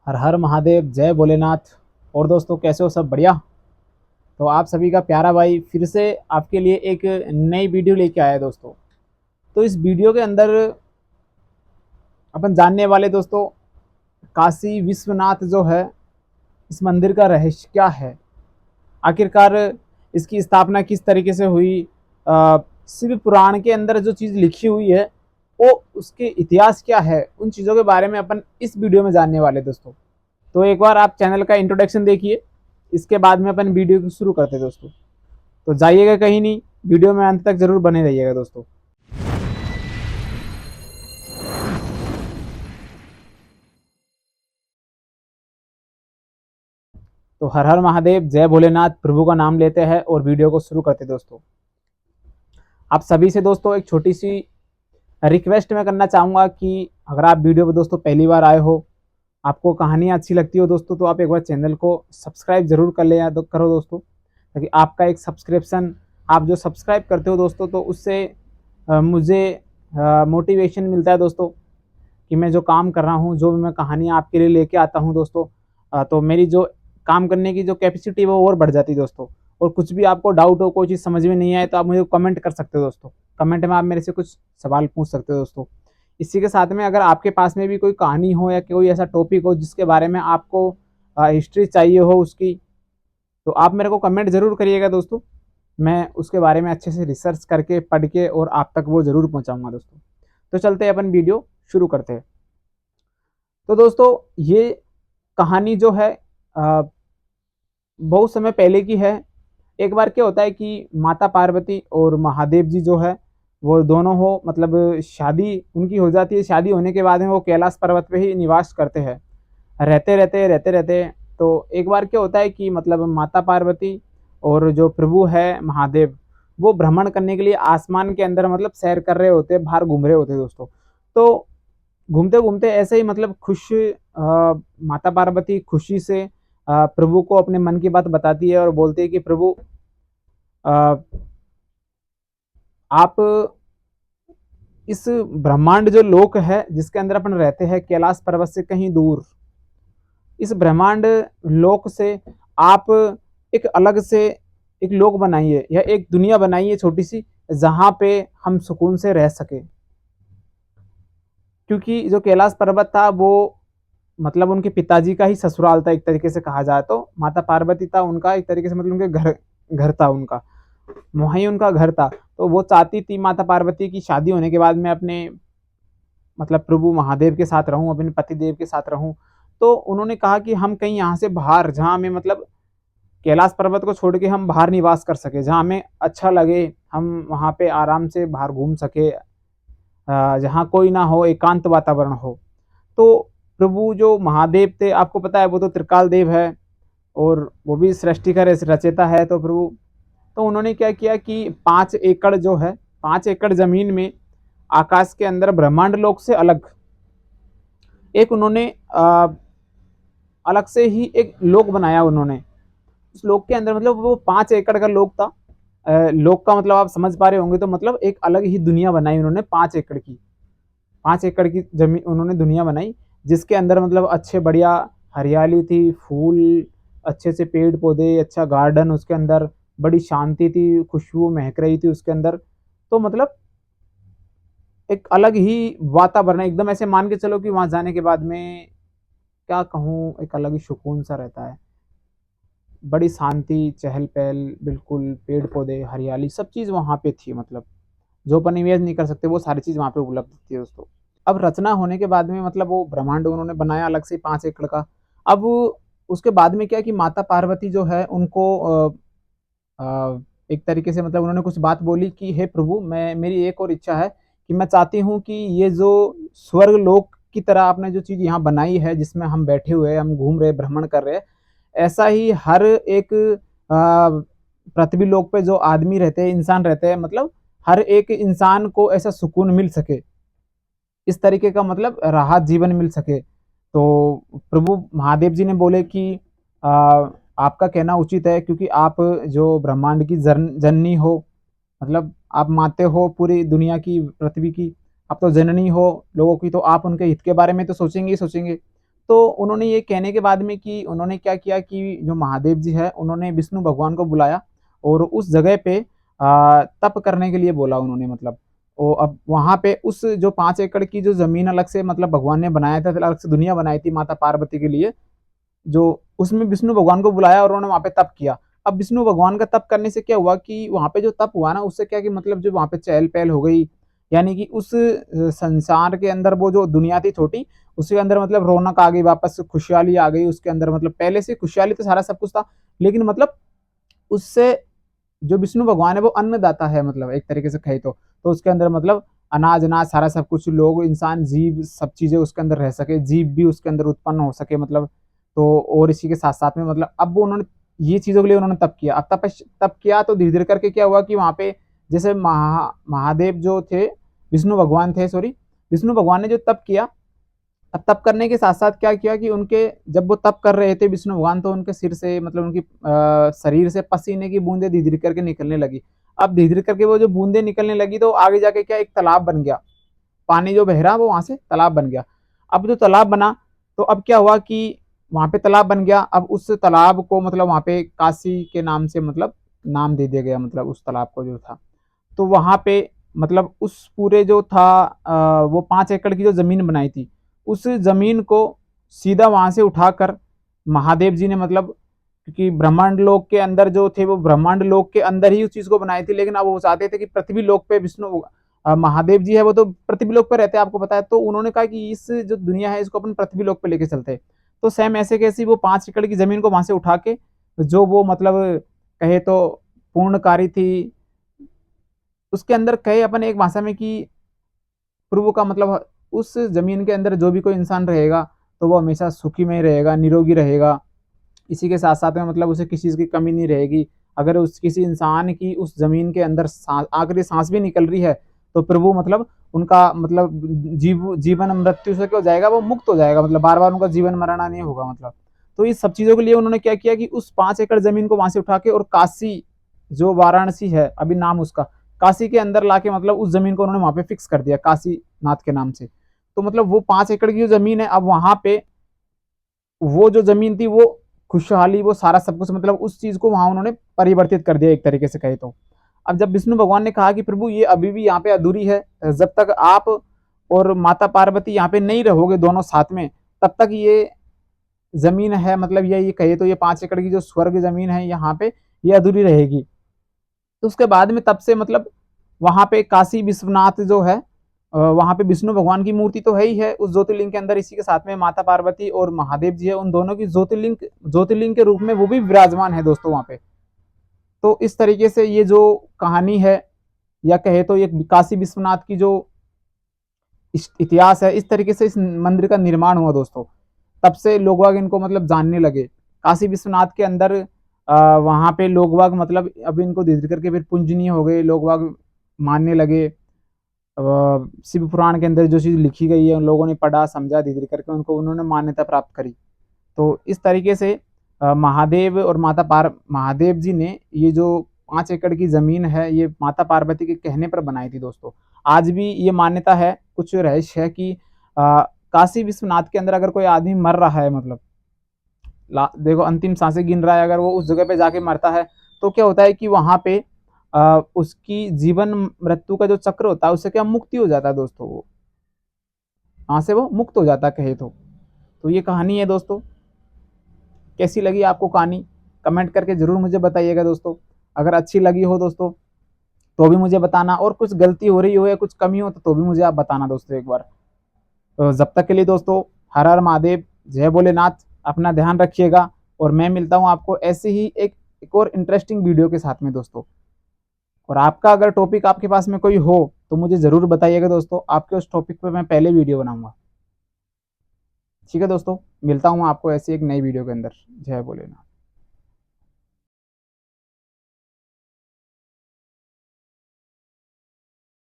हर हर महादेव, जय भोलेनाथ। और दोस्तों, कैसे हो? सब बढ़िया। तो आप सभी का प्यारा भाई फिर से आपके लिए एक नई वीडियो लेके आया है दोस्तों। तो इस वीडियो के अंदर अपन जानने वाले दोस्तों, काशी विश्वनाथ जो है, इस मंदिर का रहस्य क्या है, आखिरकार इसकी स्थापना किस तरीके से हुई, शिव पुराण के अंदर जो चीज़ लिखी हुई है वो उसके इतिहास क्या है, उन चीज़ों के बारे में अपन इस वीडियो में जानने वाले दोस्तों। तो एक बार आप चैनल का इंट्रोडक्शन देखिए, इसके बाद में अपन वीडियो को शुरू करते हैं दोस्तों। तो जाइएगा कहीं नहीं, वीडियो में अंत तक जरूर बने रहिएगा दोस्तों। तो हर हर महादेव, जय भोलेनाथ, प्रभु का नाम लेते हैं और वीडियो को शुरू करते हैं दोस्तों। आप सभी से दोस्तों एक छोटी सी रिक्वेस्ट मैं करना चाहूँगा कि अगर आप वीडियो पर दोस्तों पहली बार आए हो, आपको कहानियाँ अच्छी लगती हो दोस्तों, तो आप एक बार चैनल को सब्सक्राइब जरूर कर ले करो दोस्तों, ताकि आपका एक सब्सक्रिप्शन, आप जो सब्सक्राइब करते हो दोस्तों, तो उससे मुझे मोटिवेशन मिलता है दोस्तों कि मैं जो काम कर रहा हूँ, जो भी मैं कहानियाँ आपके लिए लेके आता हूँ दोस्तों, तो मेरी जो काम करने की जो कैपेसिटी है वो और बढ़ जाती है दोस्तों। और कुछ भी आपको डाउट हो, कोई चीज़ समझ में नहीं आए, तो आप मुझे कमेंट कर सकते हो दोस्तों। कमेंट में आप मेरे से कुछ सवाल पूछ सकते हो दोस्तों। इसी के साथ में अगर आपके पास में भी कोई कहानी हो या कोई ऐसा टॉपिक हो जिसके बारे में आपको हिस्ट्री चाहिए हो उसकी, तो आप मेरे को कमेंट ज़रूर करिएगा दोस्तों। मैं उसके बारे में अच्छे से रिसर्च करके पढ़ के और आप तक वो ज़रूर पहुंचाऊंगा दोस्तों। तो चलते हैं, अपन वीडियो शुरू करते हैं। तो दोस्तों, ये कहानी जो है बहुत समय पहले की है। एक बार क्या होता है कि माता पार्वती और महादेव जी जो है, वो दोनों हो मतलब शादी उनकी हो जाती है। शादी होने के बाद में वो कैलाश पर्वत पे ही निवास करते हैं। रहते रहते तो एक बार क्या होता है कि मतलब माता पार्वती और जो प्रभु है महादेव, वो भ्रमण करने के लिए आसमान के अंदर मतलब सैर कर रहे होते, बाहर घूम रहे होते दोस्तों। तो घूमते घूमते ऐसे ही मतलब माता पार्वती खुशी से प्रभु को अपने मन की बात बताती है और बोलती है कि प्रभु, अ, आप इस ब्रह्मांड जो लोक है जिसके अंदर अपन रहते हैं, कैलाश पर्वत से कहीं दूर, इस ब्रह्मांड लोक से आप एक अलग से एक लोक बनाइए या एक दुनिया बनाइए छोटी सी, जहां पे हम सुकून से रह सके। क्योंकि जो कैलाश पर्वत था वो मतलब उनके पिताजी का ही ससुराल था, एक तरीके से कहा जाए तो माता पार्वती था उनका एक तरीके से मतलब उनके घर घर था उनका, वहीं उनका घर था। तो वो चाहती थी माता पार्वती की शादी होने के बाद मैं अपने मतलब प्रभु महादेव के साथ रहूं, अपने पति देव के साथ रहूं। तो उन्होंने कहा कि हम कहीं यहाँ से बाहर, जहाँ हमें मतलब कैलाश पर्वत को छोड़ के हम बाहर निवास कर सके, जहाँ हमें अच्छा लगे, हम वहाँ पे आराम से बाहर घूम सके, जहाँ कोई ना हो, एकांत वातावरण हो। तो प्रभु जो महादेव थे, आपको पता है वो तो त्रिकाल देव है और वो भी सृष्टि का रचेता है। तो प्रभु, तो उन्होंने क्या किया कि 5 एकड़ जो है, 5 एकड़ जमीन में आकाश के अंदर ब्रह्मांड लोक से अलग एक उन्होंने अलग से ही एक लोक बनाया उन्होंने। उस लोक के अंदर मतलब वो 5 एकड़ का लोक था। लोक का मतलब आप समझ पा रहे होंगे, तो मतलब एक अलग ही दुनिया बनाई उन्होंने 5 एकड़ की। 5 एकड़ की जमीन उन्होंने दुनिया बनाई, जिसके अंदर मतलब अच्छे बढ़िया हरियाली थी, फूल, अच्छे से पेड़ पौधे, अच्छा गार्डन, उसके अंदर बड़ी शांति थी, खुशबू महक रही थी उसके अंदर। तो मतलब एक अलग ही वातावरण, एकदम ऐसे मान के चलो कि वहां जाने के बाद में क्या कहूँ, एक अलग ही सुकून सा रहता है। बड़ी शांति, चहल पहल, बिल्कुल पेड़ पौधे, हरियाली, सब चीज़ वहाँ पे थी। मतलब जो अपन इमेज नहीं कर सकते वो सारी चीज़ वहाँ पे उपलब्ध थी दोस्तों। अब रचना होने के बाद में मतलब वो ब्रह्मांड उन्होंने बनाया अलग से 5 एकड़ का। अब उसके बाद में क्या कि माता पार्वती जो है उनको एक तरीके से मतलब उन्होंने कुछ बात बोली कि हे प्रभु, मैं मेरी एक और इच्छा है कि मैं चाहती हूँ कि ये जो स्वर्ग लोक की तरह आपने जो चीज़ यहाँ बनाई है, जिसमें हम बैठे हुए हैं, हम घूम रहे, भ्रमण कर रहे हैं, ऐसा ही हर एक पृथ्वी लोक पे जो आदमी रहते हैं, इंसान रहते हैं, मतलब हर एक इंसान को ऐसा सुकून मिल सके, इस तरीके का मतलब राहत जीवन मिल सके। तो प्रभु महादेव जी ने बोले कि आ, आपका कहना उचित है, क्योंकि आप जो ब्रह्मांड की जननी हो, मतलब आप माते हो पूरी दुनिया की, पृथ्वी की, आप तो जननी हो लोगों की, तो आप उनके हित के बारे में तो सोचेंगे ही सोचेंगे। तो उन्होंने ये कहने के बाद में कि उन्होंने क्या किया कि जो महादेव जी है उन्होंने विष्णु भगवान को बुलाया और उस जगह पे तप करने के लिए बोला उन्होंने, मतलब वो अब वहां पे उस जो 5 एकड़ की जो जमीन अलग से मतलब भगवान ने बनाया था, अलग से दुनिया बनाई थी माता पार्वती के लिए, जो उसमें विष्णु भगवान को बुलाया और उन्होंने वहां पे तप किया। अब विष्णु भगवान का तप करने से क्या हुआ कि वहां पे जो तप हुआ ना उससे क्या कि मतलब जो वहां पे चहल पहल हो गई, यानी कि उस संसार के अंदर वो जो दुनिया थी छोटी, उसके अंदर मतलब रौनक आ गई, वापस खुशहाली आ गई उसके अंदर, मतलब पहले से खुशहाली तो सारा सब कुछ था, लेकिन मतलब उससे जो विष्णु भगवान है वो अन्नदाता है, मतलब एक तरीके से कहे तो उसके अंदर मतलब अनाज अनाज सारा सब कुछ, लोग इंसान जीव सब चीजें उसके अंदर रह सके, जीव भी उसके अंदर उत्पन्न हो सके, मतलब तो और इसी के साथ साथ में मतलब अब वो उन्होंने ये चीजों के लिए उन्होंने तप किया। अब तप किया तो धीरे धीरे करके क्या हुआ कि वहां पे जैसे महादेव जो थे, विष्णु भगवान थे, सॉरी, विष्णु भगवान ने जो तप किया, अब तप करने के साथ साथ क्या किया कि उनके जब वो तप कर रहे थे विष्णु भगवान, तो उनके सिर से मतलब उनकी शरीर से पसीने की बूंदे धीरे धीरे करके निकलने लगी। अब धीरे धीरे करके वो जो बूंदे निकलने लगी तो आगे जाके क्या एक तालाब बन गया, पानी जो बह रहा वो वहां से तालाब बन गया। अब जो तालाब बना तो अब क्या हुआ कि वहां पे तालाब बन गया, अब उस तालाब को मतलब वहां पे काशी के नाम से मतलब नाम दे दिया गया, मतलब उस तालाब को जो था, तो वहां पे मतलब उस पूरे जो था वो 5 एकड़ की जो जमीन बनाई थी, उस जमीन को सीधा वहां से उठाकर महादेव जी ने मतलब, क्योंकि ब्रह्मांड लोक के अंदर जो थे वो ब्रह्मांड लोक के अंदर ही उस चीज को बनाई थी, लेकिन अब वो चाहते थे कि पृथ्वी लोक पे विष्णु महादेव जी है वो तो पृथ्वी लोक पे रहते हैं आपको पता है, तो उन्होंने कहा कि इस जो दुनिया है इसको अपन पृथ्वी लोक पे लेके चलते हैं। तो सेम ऐसे कैसी वो 5 एकड़ की जमीन को वहां से उठा के जो वो मतलब कहे तो पूर्णकारी थी, उसके अंदर कहे अपन एक भाषा में कि प्रभु का मतलब उस जमीन के अंदर जो भी कोई इंसान रहेगा तो वो हमेशा सुखी में रहेगा, निरोगी रहेगा, इसी के साथ साथ में मतलब उसे किसी चीज की कमी नहीं रहेगी। अगर उस किसी इंसान की उस जमीन के अंदर आखिरी सांस भी निकल रही है तो प्रभु मतलब उनका मतलब जीवन मृत्यु से क्या हो जाएगा, वो मुक्त हो जाएगा, मतलब बार बार उनका जीवन मरना नहीं होगा, मतलब तो इस सब चीजों के लिए उन्होंने क्या किया कि उस 5 एकड़ जमीन को वहां से उठा के और काशी जो वाराणसी है अभी नाम उसका, काशी के अंदर लाके मतलब उस जमीन को उन्होंने वहां पे फिक्स कर दिया काशी नाथ के नाम से। तो मतलब वो 5 एकड़ की जो जमीन है अब वहां पे वो जो जमीन थी वो खुशहाली वो सारा सब कुछ मतलब उस चीज को वहां उन्होंने परिवर्तित कर दिया एक तरीके से कहे तो। अब जब विष्णु भगवान ने कहा कि प्रभु ये अभी भी यहाँ पे अधूरी है, जब तक आप और माता पार्वती यहाँ पे नहीं रहोगे दोनों साथ में तब तक ये जमीन है, मतलब ये कहे तो ये 5 एकड़ की जो स्वर्ग जमीन है यहाँ पे ये अधूरी रहेगी। तो उसके बाद में तब से मतलब वहां पे काशी विश्वनाथ जो है वहां पे विष्णु भगवान की मूर्ति तो है ही है उस ज्योतिर्लिंग के अंदर, इसी के साथ में माता पार्वती और महादेव जी है, उन दोनों की ज्योतिर्लिंग ज्योतिर्लिंग के रूप में वो भी विराजमान है दोस्तों वहां पे। तो इस तरीके से ये जो कहानी है या कहे तो ये काशी विश्वनाथ की जो इतिहास है, इस तरीके से इस मंदिर का निर्माण हुआ दोस्तों। तब से लोग बाग इनको मतलब जानने लगे काशी विश्वनाथ के अंदर, वहां पे लोग बाग मतलब अब इनको धीरे धीरे करके फिर पूजनीय हो गए, लोग बाग मानने लगे। शिव पुराण के अंदर जो चीज लिखी गई है उन लोगों ने पढ़ा समझा धीरे धीरे करके उनको उन्होंने मान्यता प्राप्त करी। तो इस तरीके से महादेव और महादेव जी ने ये जो 5 एकड़ की जमीन है ये माता पार्वती के कहने पर बनाई थी दोस्तों। आज भी ये मान्यता है, कुछ रहस्य है कि काशी विश्वनाथ के अंदर अगर कोई आदमी मर रहा है, मतलब देखो अंतिम सांसें गिन रहा है, अगर वो उस जगह पे जाके मरता है तो क्या होता है कि वहां पे उसकी जीवन मृत्यु का जो चक्र होता है उससे क्या मुक्ति हो जाता है दोस्तों, वो वहां से वो मुक्त हो जाता है कहे तो ये कहानी है दोस्तों। कैसी लगी आपको कहानी कमेंट करके जरूर मुझे बताइएगा दोस्तों। अगर अच्छी लगी हो दोस्तों तो भी मुझे बताना, और कुछ गलती हो रही हो या कुछ कमी हो तो भी मुझे आप बताना दोस्तों एक बार। तो जब तक के लिए दोस्तों हर हर महादेव, जय भोलेनाथ, अपना ध्यान रखिएगा और मैं मिलता हूँ आपको ऐसे ही एक और इंटरेस्टिंग वीडियो के साथ में दोस्तों। और आपका अगर टॉपिक आपके पास में कोई हो तो मुझे ज़रूर बताइएगा दोस्तों, आपके उस टॉपिक पर मैं पहले वीडियो बनाऊंगा। ठीक है दोस्तों, मिलता हूँ आपको ऐसी एक नई वीडियो के अंदर। जय भोलेनाथ।